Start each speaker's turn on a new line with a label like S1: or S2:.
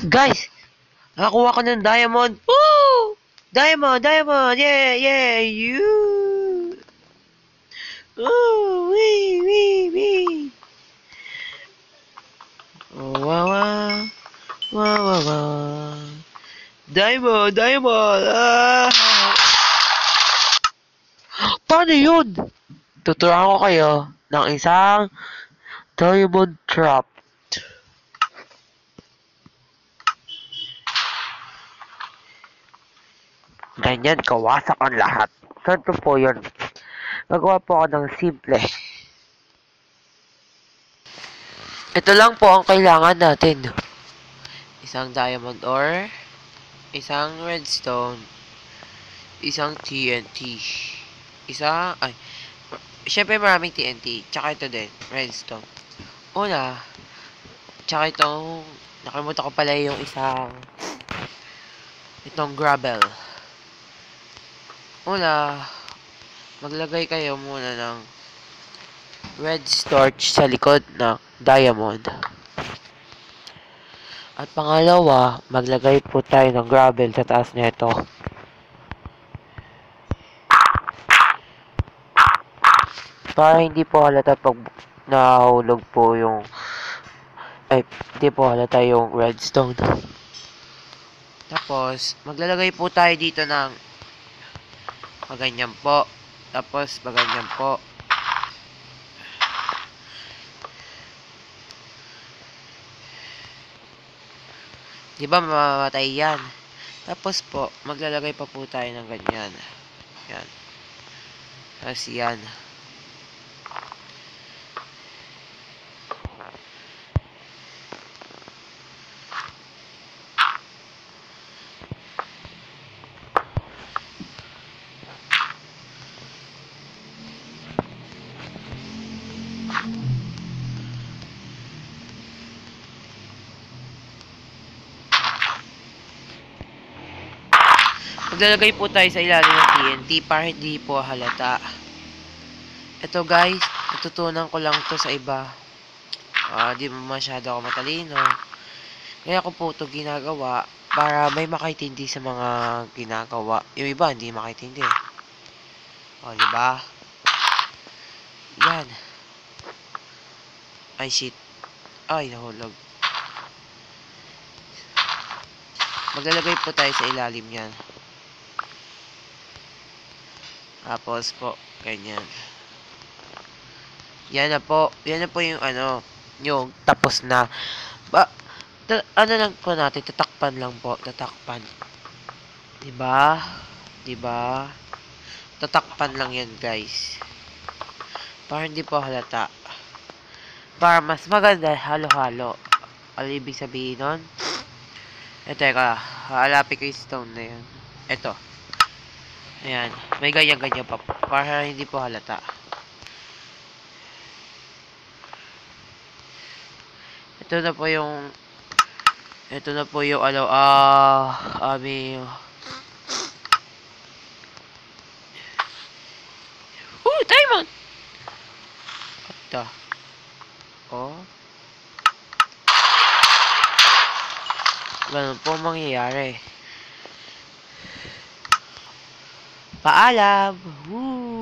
S1: Guys, nakakuha ko ng diamond. Woo! Diamond, diamond. Yeah, yeah. You. Ooh, wee, wee, wee. Oh, wow, wow. Wow, wow, wow. Diamond, diamond. Ah. Paano yun? Tuturuan ko kayo ng isang diamond trap. Ganyan, kawasak ang lahat. Ganito po yun. Nagawa po ako ng simple. Ito lang po ang kailangan natin. Isang diamond ore, isang redstone, isang TNT, syempre maraming TNT, tsaka ito din, redstone. Una, tsaka itong, nakalimutan ko pala yung itong gravel. Una, maglagay kayo muna ng red torch sa likod ng diamond. At pangalawa, maglagay po tayo ng gravel sa taas nito. Para hindi po halata pag nahulog po hindi po halata yung redstone. Tapos, maglalagay po tayo dito ng maganyan po. Tapos, maganyan po. Diba mamamatay yan? Tapos po, maglalagay pa po tayo ng ganyan. Yan. Tapos yan. Maglalagay po tayo sa ilalim ng TNT para hindi po halata. Ito guys, natutunan ko lang to sa iba. Di masyado ako matalino. Kaya ko po ito ginagawa para may makaintindi sa mga ginagawa. Yung iba hindi makaintindi. Diba? Yan. Ay shit. Ay nahulog. Maglalagay po tayo sa ilalim yan. Tapos po, ganyan. Yan na po yung yung tapos na. Lang po natin, tatakpan lang po, tatakpan. Diba? Diba? Tatakpan lang yan, guys. Para hindi po halata. Para mas maganda, halo-halo. Ano ibig sabihin nun? Teka, halapin ko yung stone na yun. Ito. Ayan, may ganyan-ganyan pa po. Para hindi po halata. Ito na po yung diamond! Ito. Ganun po mangyayari. Paalam! Woo!